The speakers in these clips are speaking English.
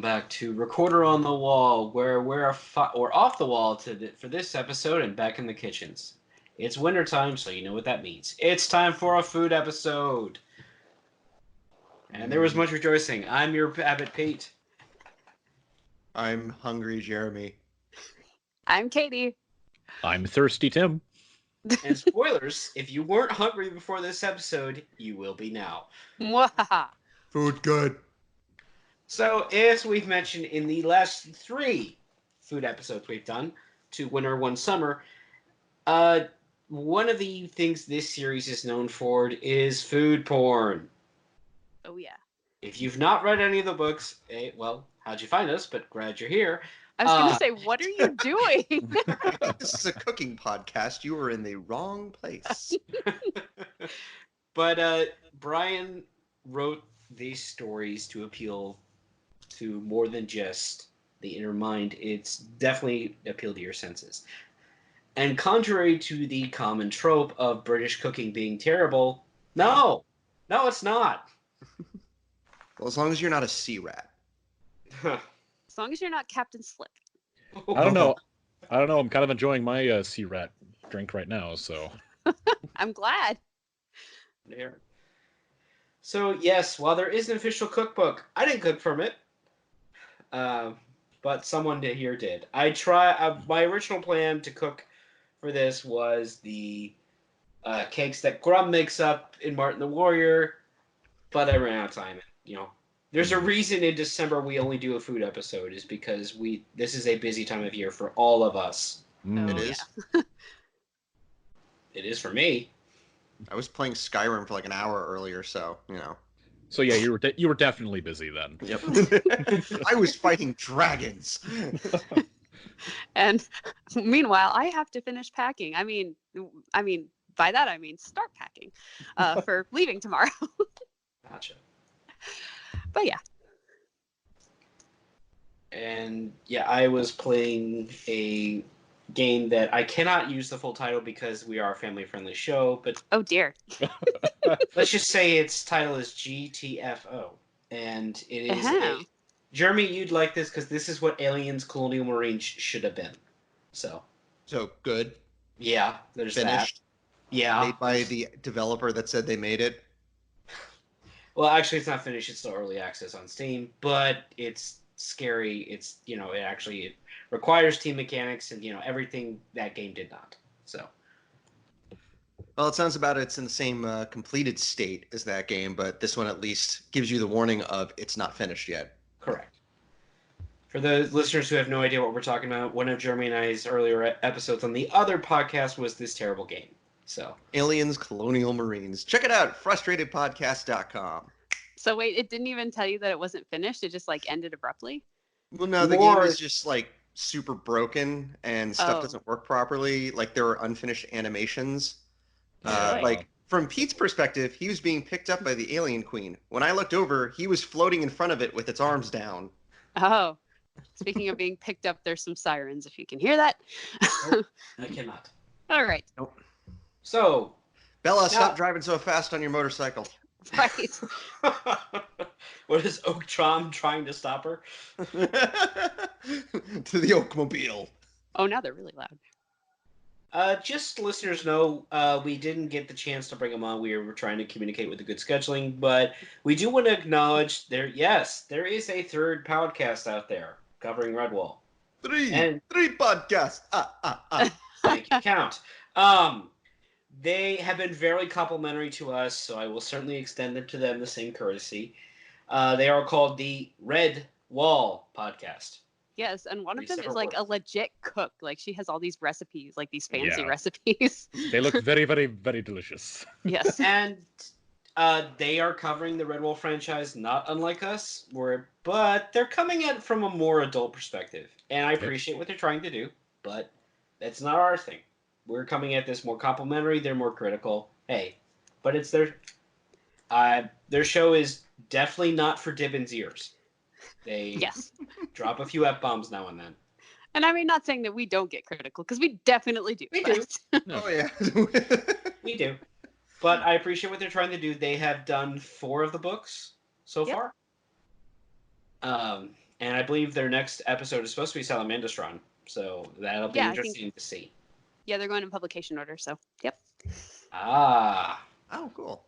back to Recorder on the Wall, where we're off the wall for this episode and back in the kitchens. It's wintertime, so you know what that means. It's time for a food episode. And there was much rejoicing. I'm your Abbott Pete. I'm hungry, Jeremy. I'm Katie. I'm thirsty, Tim. And spoilers, if you weren't hungry before this episode, you will be now. Mwahaha. Food good. So, as we've mentioned in the last 3 food episodes we've done, 2 winter, 1 summer, one of the things this series is known for is food porn. Oh, yeah. If you've not read any of the books, well, how'd you find us? But glad you're here. I was going to say, what are you doing? This is a cooking podcast. You were in the wrong place. But Brian wrote these stories to appeal to more than just the inner mind. It's definitely appeal to your senses. And contrary to the common trope of British cooking being terrible, no, it's not. Well, as long as you're not a sea rat. As long as you're not Captain Slick. I don't know. I'm kind of enjoying my sea rat drink right now, so. I'm glad. There. So, yes, while there is an official cookbook, I didn't cook from it. But someone here did. My original plan to cook for this was the cakes that Grum makes up in Martin the Warrior, but I ran out of time. There's a reason in December we only do a food episode, is because this is a busy time of year for all of us. It is. Yeah. It is for me. I was playing Skyrim for like an hour earlier, so. So yeah, you were definitely busy then. Yep. I was fighting dragons. And meanwhile, I have to finish packing. I mean, by that I mean start packing for leaving tomorrow. Gotcha. But yeah. And yeah, I was playing a game that I cannot use the full title because we are a family-friendly show, but Oh dear. let's just say its title is GTFO. And it is Uh-huh. Jeremy, you'd like this because this is what Aliens Colonial Marines should have been. So good. yeah, there's Finished. that. Yeah. Made by the developer that said they made it. Well, actually, it's not finished. It's still early access on Steam, but it's scary. It's, it requires team mechanics and, everything that game did not. So. Well, it sounds about it's in the same completed state as that game, but this one at least gives you the warning of it's not finished yet. Correct. For the listeners who have no idea what we're talking about, one of Jeremy and I's earlier episodes on the other podcast was this terrible game. So Aliens Colonial Marines. Check it out, frustratedpodcast.com. So wait, it didn't even tell you that it wasn't finished? It just ended abruptly? Well, no, the More- game is just super broken and stuff Oh. doesn't work properly. There are unfinished animations. Really? From Pete's perspective, he was being picked up by the alien queen. When I looked over, he was floating in front of it with its arms down. Oh. Speaking of being picked up, there's some sirens if you can hear that. I cannot. All right. So, Bella, Now- stop driving so fast on your motorcycle. Right. what is Oaktron trying to stop her? To the Oakmobile. Oh, now they're really loud. Just listeners know, we didn't get the chance to bring them on. We were trying to communicate with the good scheduling, but we do want to acknowledge there is a third podcast out there covering Redwall. Three And- podcasts. Thank you, Count. They have been very complimentary to us, so I will certainly extend them to them the same courtesy. They are called the Red Wall Podcast. Yes, and one of them is Separate a legit cook. She has all these recipes, these fancy Yeah. recipes. They look very, very, very delicious. Yes. And they are covering the Redwall franchise, not unlike us, but they're coming at it from a more adult perspective. And I appreciate what they're trying to do, but that's not our thing. We're coming at this more complimentary. They're more critical. Hey, but it's their show is definitely not for Dibbins' ears. They Yes. drop a few F-bombs now and then. And I mean, not saying that we don't get critical, because we definitely do. We do. Oh, yeah. We do. But I appreciate what they're trying to do. They have done 4 of the books so Yep. far. And I believe their next episode is supposed to be Salamandastron, so that'll be Yeah, interesting to see. Yeah, they're going in publication order, so yep. Ah. Oh, cool.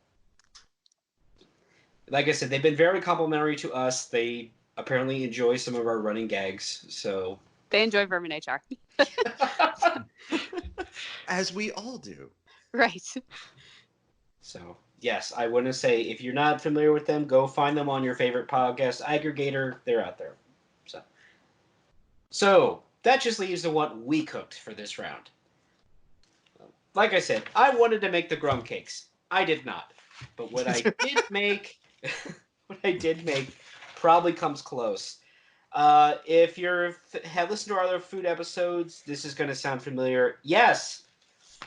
Like I said, they've been very complimentary to us. They apparently enjoy some of our running gags, so... They enjoy Vermin HR. As we all do. Right. So, yes, I want to say, if you're not familiar with them, go find them on your favorite podcast aggregator. They're out there. So that just leaves to what we cooked for this round. Like I said, I wanted to make the Grum cakes. I did not. But what I did make... probably comes close. If have listened to our other food episodes, this is going to sound familiar. Yes,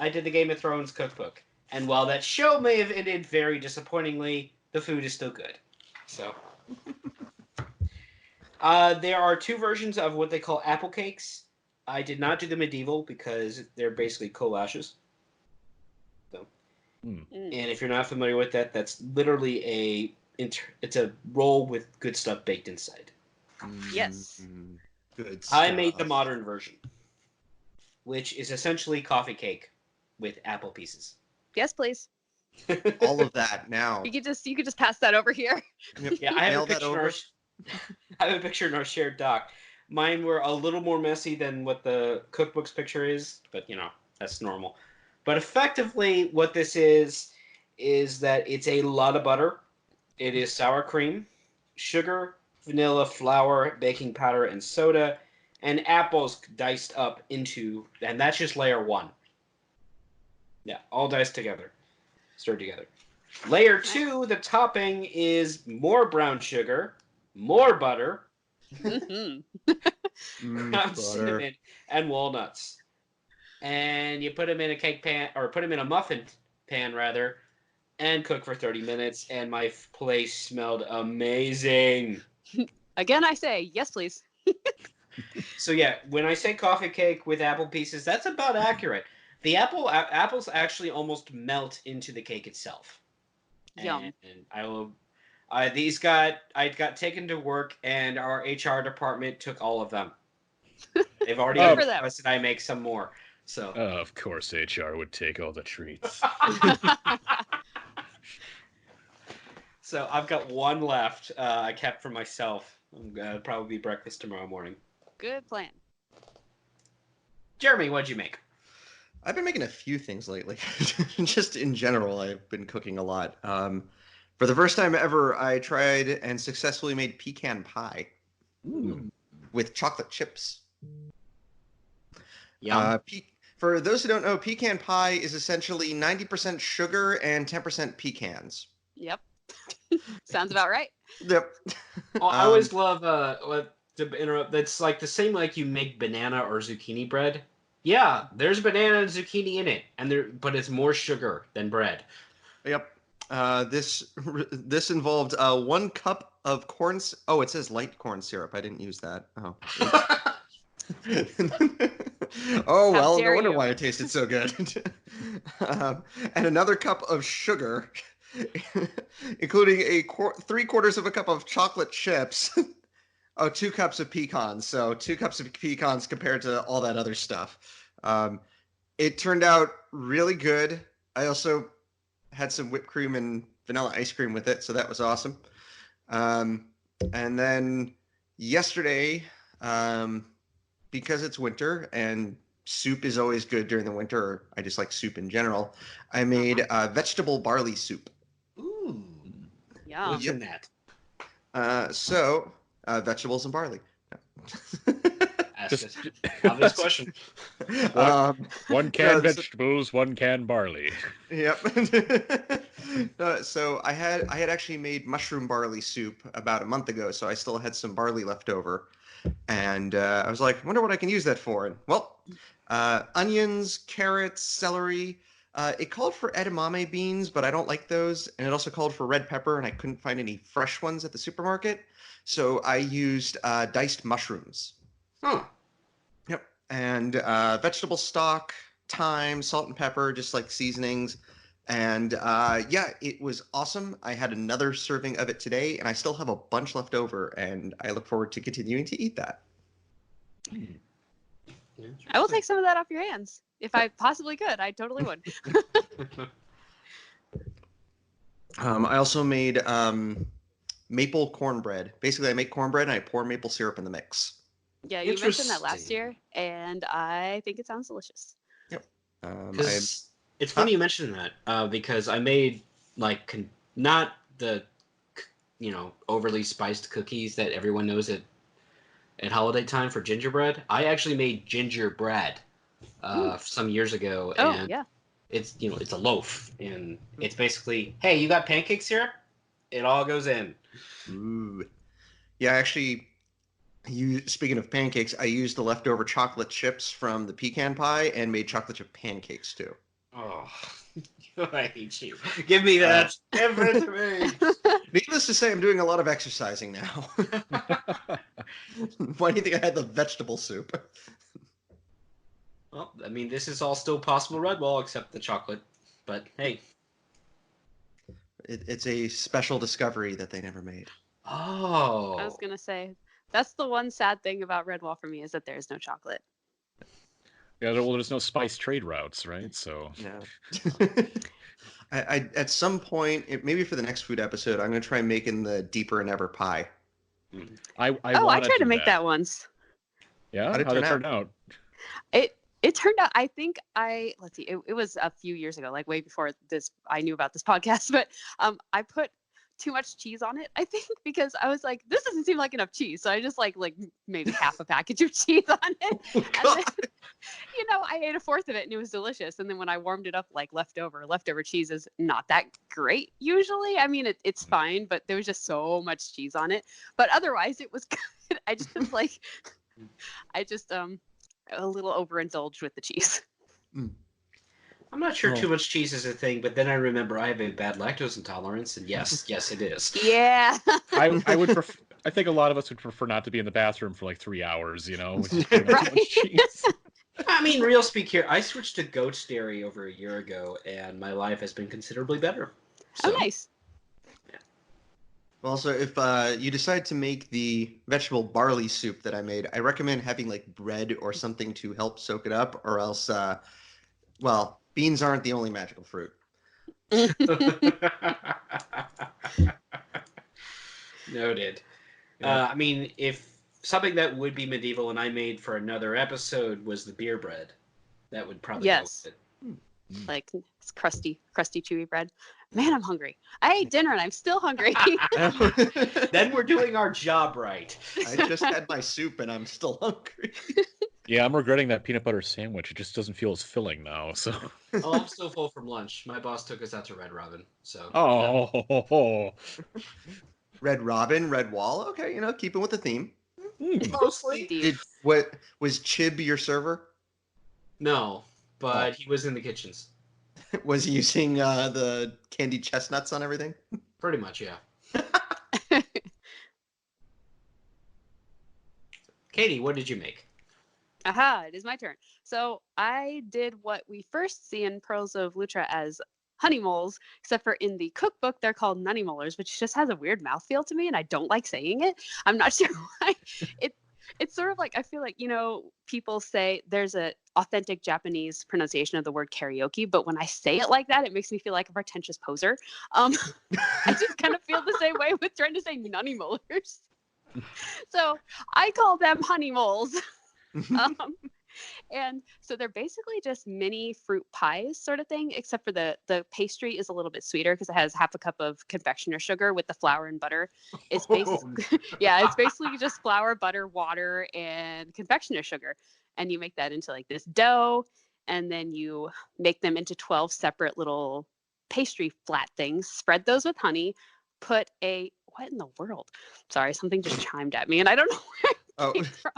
I did the Game of Thrones cookbook. And while that show may have ended very disappointingly, the food is still good. So, there are two versions of what they call apple cakes. I did not do the medieval because they're basically collages. So, and if you're not familiar with that, that's literally it's a roll with good stuff baked inside. Yes. Good stuff. I made the modern version, which is essentially coffee cake with apple pieces. Yes, please. All of that now. You could just pass that over here. Yep. Yeah, I have Mail a that picture. over. I have a picture in our shared doc. Mine were a little more messy than what the cookbook's picture is, but that's normal. But effectively, what this is that it's a lot of butter. It is sour cream, sugar, vanilla, flour, baking powder, and soda, and apples diced up into, and that's just layer one. Yeah, all diced together, stirred together. Layer two, the topping is more brown sugar, more butter, ground Butter. cinnamon, and walnuts. And you put them in a cake pan, or put them in a muffin pan, rather, and cook for 30 minutes, and my place smelled amazing. Again, I say yes, please. So yeah, when I say coffee cake with apple pieces, that's about accurate. The apples actually almost melt into the cake itself. Yum. And I got taken to work, and our HR department took all of them. They've already Good for them. requested I make some more. So Of course, HR would take all the treats. So I've got one left. I kept for myself. I'm gonna probably be breakfast tomorrow morning. Good plan. Jeremy, what'd you make? I've been making a few things lately. Just in general, I've been cooking a lot. For the first time ever, I tried and successfully made pecan pie with chocolate chips. Yum. For those who don't know, pecan pie is essentially 90% sugar and 10% pecans. Yep. Sounds about right. Yep. I always love to interrupt. That's like the same like you make banana or zucchini bread. Yeah, there's banana and zucchini in it, but it's more sugar than bread. Yep. This involved 1 cup of corn. Oh, it says light corn syrup. I didn't use that. Oh. Oh well, no dare wonder you. why it tasted so good. And another cup of sugar, including 3/4 of a cup of chocolate chips. Oh, 2 cups of pecans. So 2 cups of pecans compared to all that other stuff. It turned out really good. I also had some whipped cream and vanilla ice cream with it, so that was awesome. And then yesterday, because it's winter and soup is always good during the winter, or I just like soup in general, I made vegetable barley soup. Ooh. Yum. What's in that? Vegetables and barley. Ask us. Obvious question. One can No, vegetables, 1 can barley. Yep. So I had actually made mushroom barley soup about a month ago, so I still had some barley left over, and I was like, wonder what I can use that for. And well, onions, carrots, celery. It called for edamame beans, but I don't like those, and it also called for red pepper, and I couldn't find any fresh ones at the supermarket, so I used diced mushrooms. Huh. Yep. And vegetable stock, thyme, salt and pepper, just like seasonings. And yeah, it was awesome. I had another serving of it today, and I still have a bunch left over, and I look forward to continuing to eat that. I will take some of that off your hands. If I possibly could, I totally would. I also made maple cornbread. Basically, I make cornbread and I pour maple syrup in the mix. Yeah, you mentioned that last Interesting. year, and I think it sounds delicious. Yep. Because it's funny you mentioned that because I made not the overly spiced cookies that everyone knows at holiday time for gingerbread. I actually made gingerbread some years ago, Oh, and yeah. it's it's a loaf, and it's basically, hey, you got pancake syrup? It all goes in. Ooh. Yeah, actually, speaking of pancakes, I used the leftover chocolate chips from the pecan pie and made chocolate chip pancakes too. Oh, I hate you. Give me that. Give it to me. Needless to say, I'm doing a lot of exercising now. Why do you think I had the vegetable soup? Well, I mean, this is all still possible Redwall except the chocolate. But hey. It's a special discovery that they never made. Oh. I was gonna say that's the one sad thing about Redwall for me is that there's no chocolate. Yeah, well, there's no spice trade routes, right? So Yeah. I at some point, maybe for the next food episode, I'm gonna try making the deeper and ever pie. I I tried to make that once. Yeah, How'd it how'd it turn turn out? It turned out, I think let's see, it was a few years ago, like way before this, I knew about this podcast, but I put too much cheese on it, I think, because I was like, this doesn't seem like enough cheese. So I just like maybe half a package of cheese on it. Oh, And then, I ate a fourth of it and it was delicious. And then when I warmed it up, like leftover cheese is not that great usually. I mean, it's fine, but there was just so much cheese on it. But otherwise it was good. I just a little overindulged with the cheese. I'm not sure too much cheese is a thing, but then I remember I have a bad lactose intolerance, and yes, it is. Yeah. I would prefer. I think a lot of us would prefer not to be in the bathroom for like 3 hours, with just too Right. much cheese. I mean, real speak here, I switched to goat's dairy over a year ago, and my life has been considerably better. Oh, So, nice. Also, if you decide to make the vegetable barley soup that I made, I recommend having like bread or something to help soak it up, or else, beans aren't the only magical fruit. Noted. Yeah. I mean, if something that would be medieval and I made for another episode was the beer bread, that would probably Yes. go with it. Like it's crusty, chewy bread. Man, I'm hungry. I ate dinner and I'm still hungry. Then we're doing our job right. I just had my soup and I'm still hungry. Yeah, I'm regretting that peanut butter sandwich. It just doesn't feel as filling now. So. Oh, I'm still full from lunch. My boss took us out to Red Robin, so. Oh. Red Robin, Red Wall. Okay, keeping with the theme. Mostly. What was Chib your server? No, but he was in the kitchens. Was he using the candied chestnuts on everything? Pretty much, yeah. Katie, what did you make? Aha, it is my turn. So I did what we first see in Pearls of Lutra as honey moles, except for in the cookbook they're called nunny molars, which just has a weird mouthfeel to me, and I don't like saying it. I'm not sure why. It's sort of like, I feel like, people say there's a authentic Japanese pronunciation of the word karaoke, but when I say it like that, it makes me feel like a pretentious poser. I just kind of feel the same way with trying to say nunny molars. So I call them honey moles. And so they're basically just mini fruit pies sort of thing, except for the pastry is a little bit sweeter because it has half a cup of confectioner sugar with the flour and butter. It's basically, it's basically just flour, butter, water, and confectioner sugar. And you make that into like this dough, and then you make them into 12 separate little pastry flat things, spread those with honey, what in the world? Sorry, something just chimed at me and I don't know where it came from.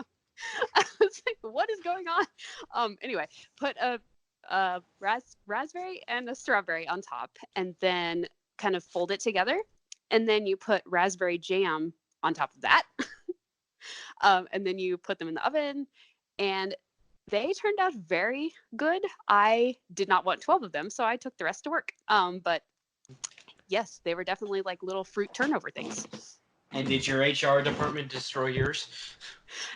I was like, what is going on? Anyway, put a raspberry and a strawberry on top, and then kind of fold it together, and then you put raspberry jam on top of that, and then you put them in the oven, and They turned out very good. I did not want 12 of them, so I took the rest to work. But yes, they were definitely like little fruit turnover things. And did your HR department destroy yours?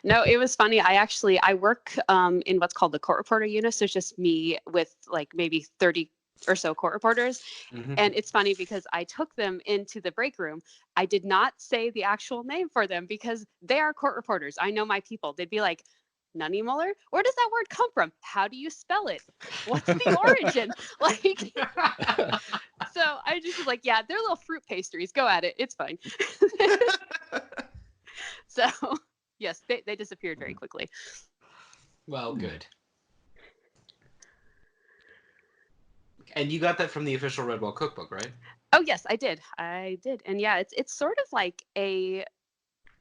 No, it was funny. I work in what's called the court reporter unit. So it's just me with like maybe 30 or so court reporters. Mm-hmm. And it's funny because I took them into the break room. I did not say the actual name for them because they are court reporters. I know my people. They'd be like, Nunny Muller? Where does that word come from? How do you spell it? What's the origin? Like, so I just was like, yeah, they're little fruit pastries. Go at it. It's fine. So, yes, they disappeared very quickly. Well, good. And you got that from the official Redwall cookbook, right? Oh, yes, I did. And yeah, it's sort of like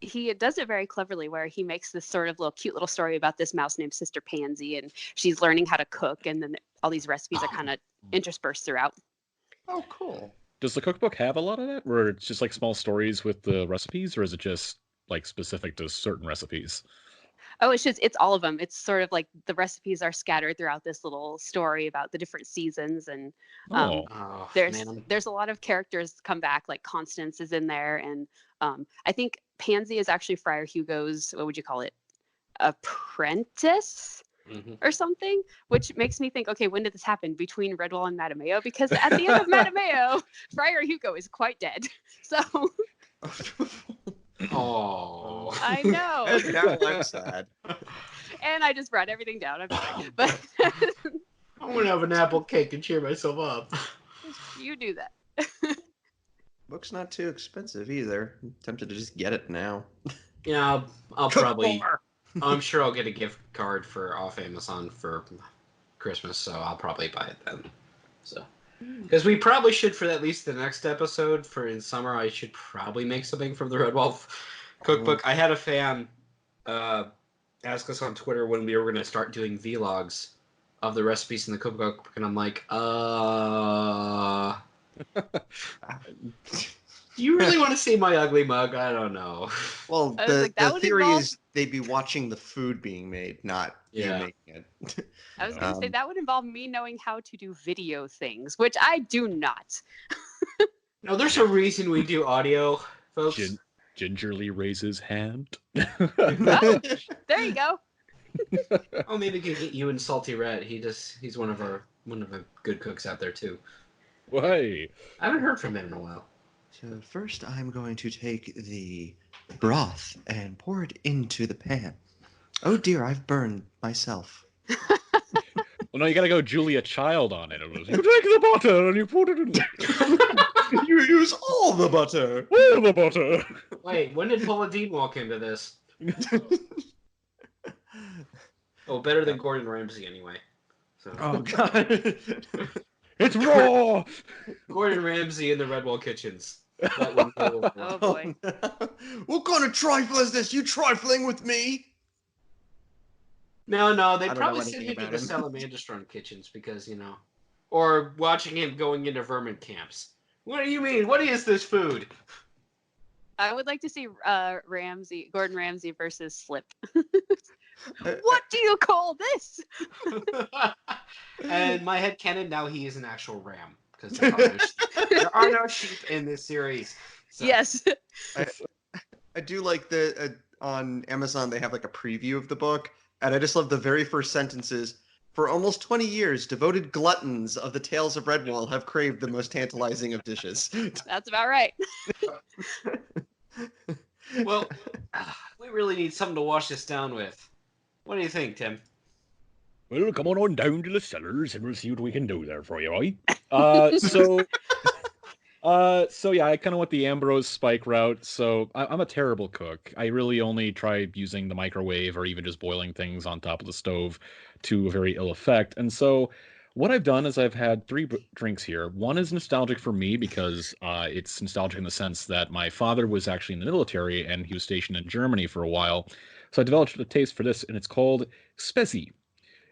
he does it very cleverly where he makes this sort of cute little story about this mouse named Sister Pansy, and she's learning how to cook, and then all these recipes are kind of interspersed throughout. Oh, cool. Does the cookbook have a lot of that, where it's just like small stories with the recipes, or is it just like specific to certain recipes? Oh, it's all of them. It's sort of like the recipes are scattered throughout this little story about the different seasons, and there's a lot of characters come back. Like Constance is in there, and I think Pansy is actually Friar Hugo's, what would you call it, apprentice or something, which makes me think, okay, when did this happen between Redwall and Matameo? Because at the end of Matameo, Friar Hugo is quite dead. So. Oh, I know. And now I'm sad. And I just brought everything down. I'm sorry, but I'm gonna have an apple cake and cheer myself up. You do that. Book's not too expensive either. I'm tempted to just get it now. Yeah, I'll probably. I'm sure I'll get a gift card off Amazon for Christmas, so I'll probably buy it then. So. Because we probably should, for at least the next episode, for in summer, I should probably make something from the Redwall cookbook. I had a fan ask us on Twitter when we were going to start doing vlogs of the recipes in the cookbook, and I'm like, do you really want to see my ugly mug? I don't know. Well, the theory is they'd be watching the food being made, not you making it. I was going to say that would involve me knowing how to do video things, which I do not. No, there's a reason we do audio, folks. Gingerly raises hand. Oh, there you go. Oh, maybe we could get you and Salty Rat. He's one of the good cooks out there too. Why? I haven't heard from him in a while. So first I'm going to take the broth and pour it into the pan. Oh dear, I've burned myself. Well, no, you gotta go Julia Child on it. You take the butter and you put it in. You use all the butter. All the butter. Wait, when did Paula Deen walk into this? Oh, better than Gordon Ramsay anyway. So. Oh god. It's raw. Gordon Ramsay in the Redwall kitchens. Oh boy. Oh, no. What kind of trifle is this? You trifling with me? No, they I don't probably know sent anything him to the about him. Salamandastron kitchens because, or watching him going into vermin camps. What do you mean? What is this food? I would like to see Gordon Ramsay versus Slip. What do you call this? And my headcanon, now he is an actual ram. Because there are no sheep in this series. So. Yes. I do like on Amazon they have like a preview of the book, and I just love the very first sentences. For almost 20 years, devoted gluttons of the Tales of Redwall have craved the most tantalizing of dishes. That's about right. Well, we really need something to wash this down with. What do you think, Tim? Well, come on down to the cellars and we'll see what we can do there for you, right? So yeah, I kind of went the Ambrose Spike route. So I'm a terrible cook. I really only try using the microwave or even just boiling things on top of the stove to a very ill effect. And so what I've done is I've had three drinks here. One is nostalgic for me because it's nostalgic in the sense that my father was actually in the military and he was stationed in Germany for a while. So I developed a taste for this, and it's called Spezi.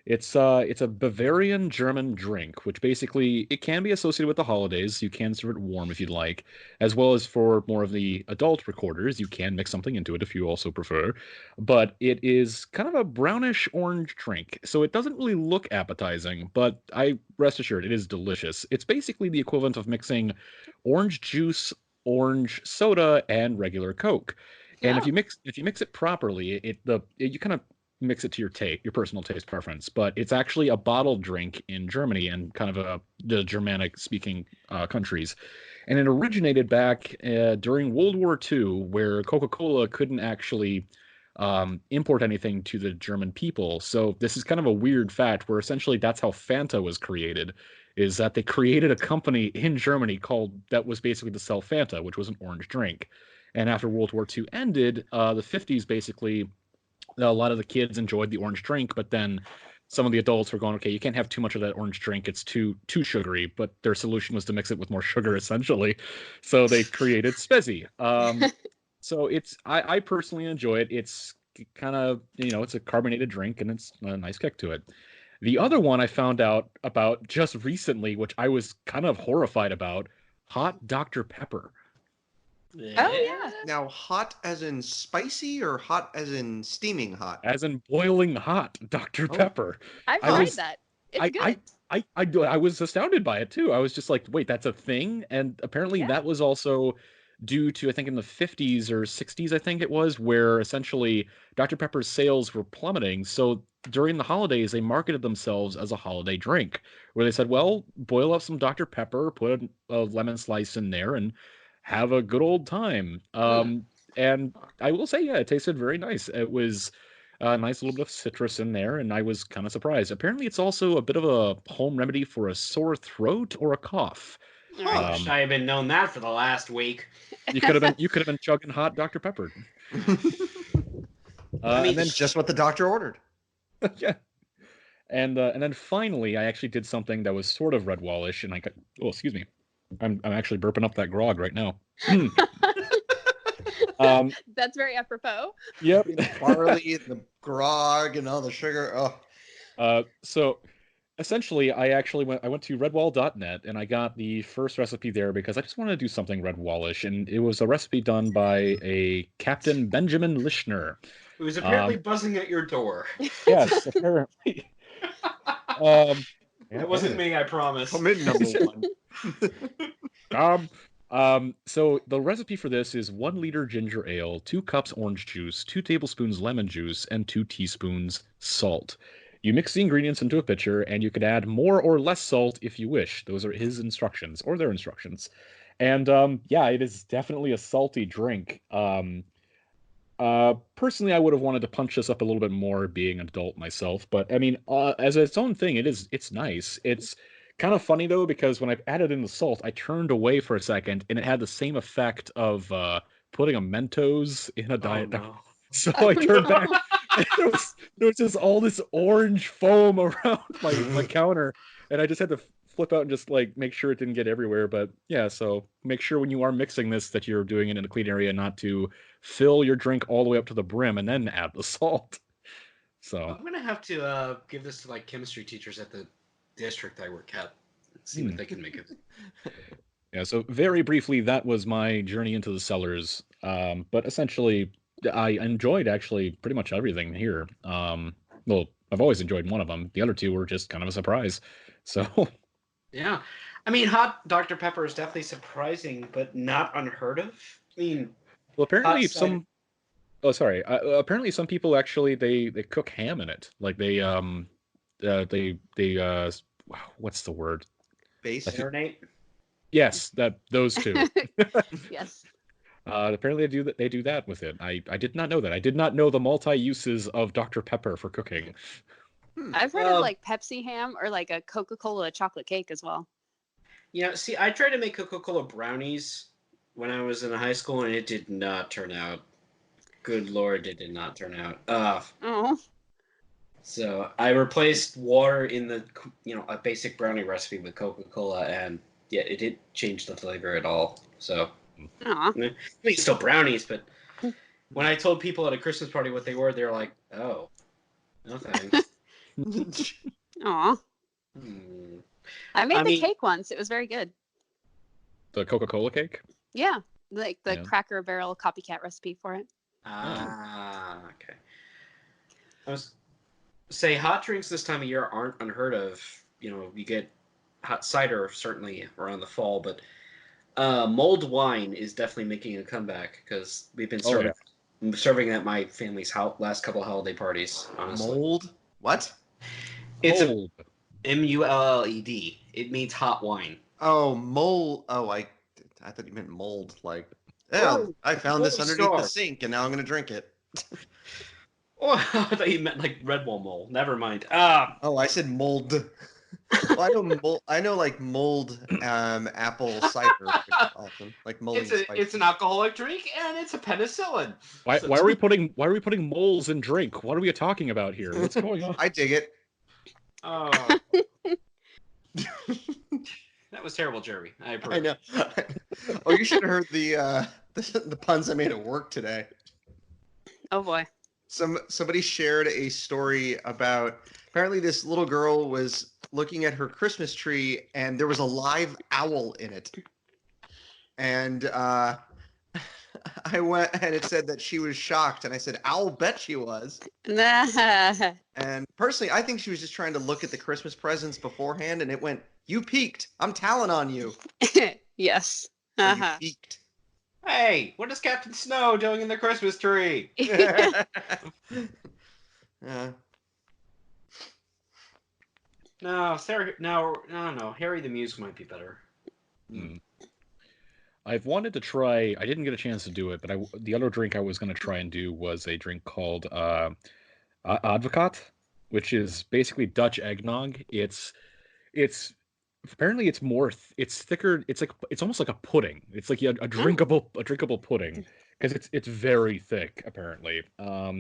It's a Bavarian German drink, which basically it can be associated with the holidays. You can serve it warm if you'd like, as well as for more of the adult recorders. You can mix something into it if you also prefer. But it is kind of a brownish orange drink, so it doesn't really look appetizing. But I rest assured, it is delicious. It's basically the equivalent of mixing orange juice, orange soda, and regular Coke. And Oh, if you mix it properly, you kind of mix it to your personal taste preference. But it's actually a bottled drink in Germany and kind of the Germanic speaking countries. And it originated back during World War II, where Coca-Cola couldn't actually import anything to the German people. So this is kind of a weird fact where essentially that's how Fanta was created, is that they created a company in Germany called that was basically to sell Fanta, which was an orange drink. And after World War II ended, the 50s basically, a lot of the kids enjoyed the orange drink, but then some of the adults were going, okay, you can't have too much of that orange drink. It's too sugary. But their solution was to mix it with more sugar, essentially. So they created Spezi. So I personally enjoy it. It's kind of, it's a carbonated drink and it's a nice kick to it. The other one I found out about just recently, which I was kind of horrified about, hot Dr. Pepper. oh yeah. Now, hot as in spicy or hot as in steaming hot? As in boiling hot Dr. Oh. Pepper. I've I tried was- that. It's I, good. I was astounded by it too. I was just like, wait, that's a thing? And apparently Yeah. that was also due to, I think in the 50s or 60s, I think it was, where essentially Dr. Pepper's sales were plummeting. So during the holidays, they marketed themselves as a holiday drink, where they said, well, boil up some Dr. Pepper, put a lemon slice in there, and have a good old time. And I will say, yeah, it tasted very nice. It was a nice little bit of citrus in there, and I was kind of surprised. Apparently, it's also a bit of a home remedy for a sore throat or a cough. All right. I wish I had been known that for the last week. You could have been chugging hot Dr. Pepper. I mean, And then Just what the doctor ordered. yeah, and then finally, I actually did something that was sort of Red Wallish, and I got excuse me, I'm actually burping up that grog right now. That's very apropos. Yep. The barley, the grog, and all the sugar. Oh, So essentially, I went to redwall.net and I got the first recipe there because I just wanted to do something Red Wallish, and it was a recipe done by a Captain Benjamin Lishner. It was apparently buzzing at your door. Yes, apparently. It wasn't me, I promise. come in, number one. So the recipe for this is 1 liter ginger ale, 2 cups orange juice, 2 tablespoons lemon juice, and 2 teaspoons salt. You mix the ingredients into a pitcher, and you can add more or less salt if you wish. Those are his instructions, or their instructions. And yeah, it is definitely a salty drink. Personally, I would have wanted to punch this up a little bit more, being an adult myself. But I mean, as its own thing, it's nice. It's kind of funny though, because when I added in the salt, I turned away for a second, and it had the same effect of putting a Mentos in a Diet Dr. no. So I turned back, and there was just all this orange foam around my counter, and I just had to flip out and just like make sure it didn't get everywhere. But yeah, so make sure when you are mixing this that you're doing it in a clean area, not to fill your drink all the way up to the brim and then add the salt. So I'm gonna have to give this to like chemistry teachers at the district I work at. See what they can make of it. yeah, so very briefly, that was my journey into the cellars. But essentially, I enjoyed actually pretty much everything here. Well, I've always enjoyed one of them. The other two were just kind of a surprise. So Yeah, I mean, hot Dr. Pepper is definitely surprising, but not unheard of. I mean, well, apparently Hot cider. some. Oh, sorry. Apparently, some people actually they cook ham in it. Like they what's the word? Base. marinate. Yes, those two. Yes. Apparently they do that with it. I did not know that. I did not know the multi uses of Dr. Pepper for cooking. I've heard Well- of like Pepsi ham or like a Coca-Cola chocolate cake as well. You know, see, I tried to make Coca-Cola brownies when I was in high school, and it did not turn out. Good Lord, it did not turn out. Oh. So I replaced water in the, a basic brownie recipe with Coca-Cola, and yeah, it didn't change the flavor at all. So, Aw. I mean, it's still brownies, but when I told people at a Christmas party what they were, they were like, "Oh, no thanks." Aw. Hmm. I made I the mean- cake once. It was very good. The Coca-Cola cake? Yeah. Like the Yeah. Cracker Barrel copycat recipe for it. Okay. I was say hot drinks this time of year aren't unheard of. You know, you get hot cider certainly around the fall, but mulled wine is definitely making a comeback because we've been Oh, serving at my family's last couple holiday parties. Honestly, Mold? What? it's a Mold. MULLED. It means hot wine. Oh, mold. Oh, I thought you meant mold. Like, yeah, Oh, I found this mold underneath the star. sink, and now I'm gonna drink it. Oh, I thought you meant like Red Bull mole. Never mind. Ah, Oh, I said mold. Well, I know mold. I know like mold apple cider, which is awesome. Like moldy it's spice. an alcoholic drink and it's a penicillin. Why, So why are we putting moles in drink? What are we talking about here? What's going on? I dig it. Oh. That was terrible, Jeremy. I approve. I know. Oh, you should have heard the puns I made at work today. Oh boy. Somebody shared a story about apparently this little girl was looking at her Christmas tree and there was a live owl in it. And I went and it said that she was shocked, and I said, "I'll bet she was." Nah. And personally, I think she was just trying to look at the Christmas presents beforehand, and it went, "You peeked. I'm telling on you." Yes. Or, "You Uh-huh. peeked." Hey, what is Captain Snow doing in the Christmas tree? Yeah. No, Sarah. No. Harry the Muse might be better. Mm. I've wanted to try. I didn't get a chance to do it, but the other drink I was going to try and do was a drink called Advocaat, which is basically Dutch eggnog. It's apparently it's more it's thicker. It's almost like a pudding. It's like a drinkable pudding because it's very thick apparently. I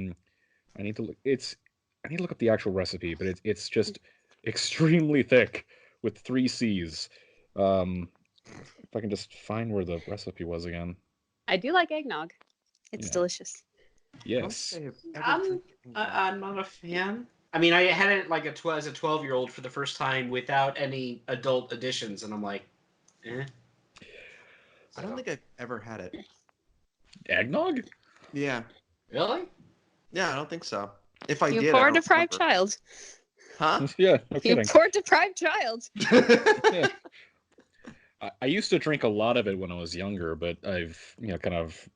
need to look up the actual recipe, but it's just extremely thick with 3 C's. If I can just find where the recipe was again. I do like eggnog. It's Yeah. delicious. Yes. I'm not a fan. I mean, I had it like as a 12-year-old for the first time without any adult additions, and I'm like, eh. I don't think I've ever had it. Eggnog? Yeah. Really. Yeah, I don't think so. If I You did, poor I don't deprived remember. child. Huh? Yeah, no You kidding. poor deprived child. Yeah. I used to drink a lot of it when I was younger, but I've, kind of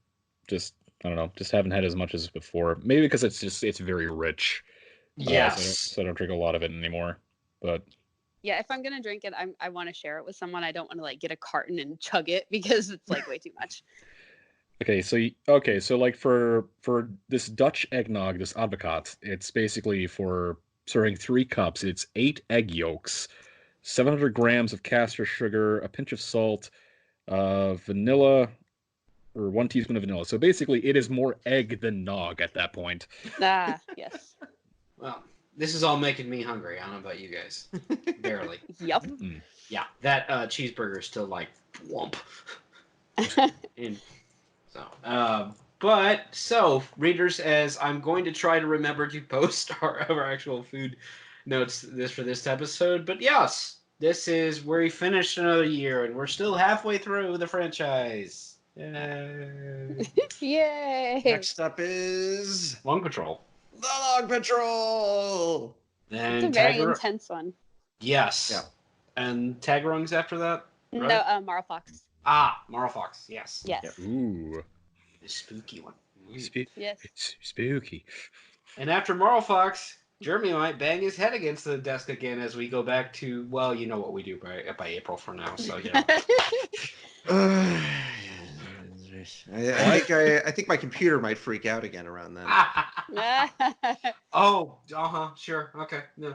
just, I don't know, just haven't had as much as before. Maybe because it's very rich. Yes. So I don't drink a lot of it anymore. But Yeah, if I'm gonna drink it, I want to share it with someone. I don't want to like get a carton and chug it because it's like way too much. okay, so like for this Dutch eggnog, this Advocaat, it's basically for serving 3 cups. It's 8 egg yolks, 700 grams of castor sugar, a pinch of salt, vanilla, or 1 teaspoon of vanilla. So basically, it is more egg than nog at that point. Ah, yes. Well, this is all making me hungry. I don't know about you guys. Barely. Yup. Yeah, that cheeseburger is still like whomp. And so, readers, as I'm going to try to remember to post our actual food notes for this episode, but yes, this is where we finished another year, and we're still halfway through the franchise. Yay! Yay. Next up is Long Patrol. the Log Patrol. Then It's a very Tagger- intense one. Yes. Yeah. And Tagarungs after that. Right? No, Marl Fox. Marl Fox. Yes. Yes. Ooh, The spooky one. Yes. it's spooky. And after Marl Fox, Jeremy might bang his head against the desk again as we go back to, well, you know what we do by April for now. So yeah. I think my computer might freak out again around then. Oh, sure, okay, no.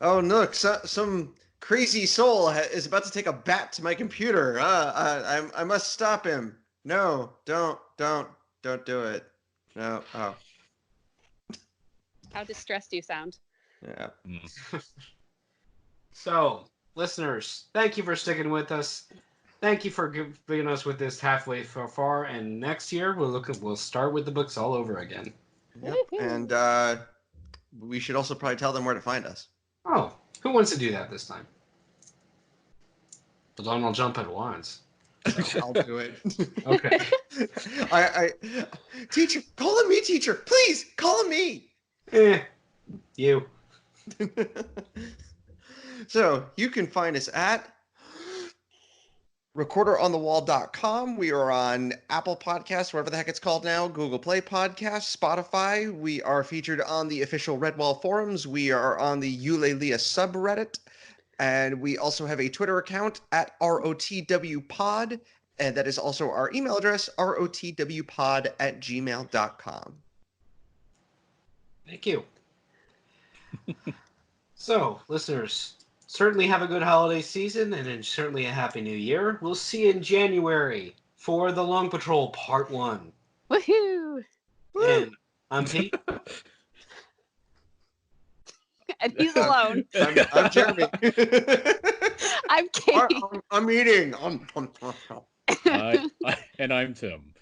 Oh, look, some crazy soul is about to take a bat to my computer. I must stop him. No, don't do it. No. Oh, How distressed you sound. yeah. So, listeners, thank you for sticking with us. Thank you for being us with this halfway far. And next year we'll start with the books all over again. Yep. And we should also probably tell them where to find us. Oh, who wants to do that this time? But then I'll jump at once. I'll do it. Okay. Teacher, call on me, teacher. Please, call on me. You. So you can find us at recorderonthewall.com. We are on Apple Podcasts, whatever the heck it's called now, Google Play Podcasts, Spotify. We are featured on the official Redwall forums. We are on the Eulelia subreddit. And we also have a Twitter account at ROTWpod. And that is also our email address, rotwpod@gmail.com. Thank you. So, listeners, certainly have a good holiday season and then certainly a happy new year. We'll see you in January for the Long Patrol Part 1. Woohoo! And I'm Pete. And he's alone. I'm Jeremy. I'm Katie. I'm eating. And I'm Tim.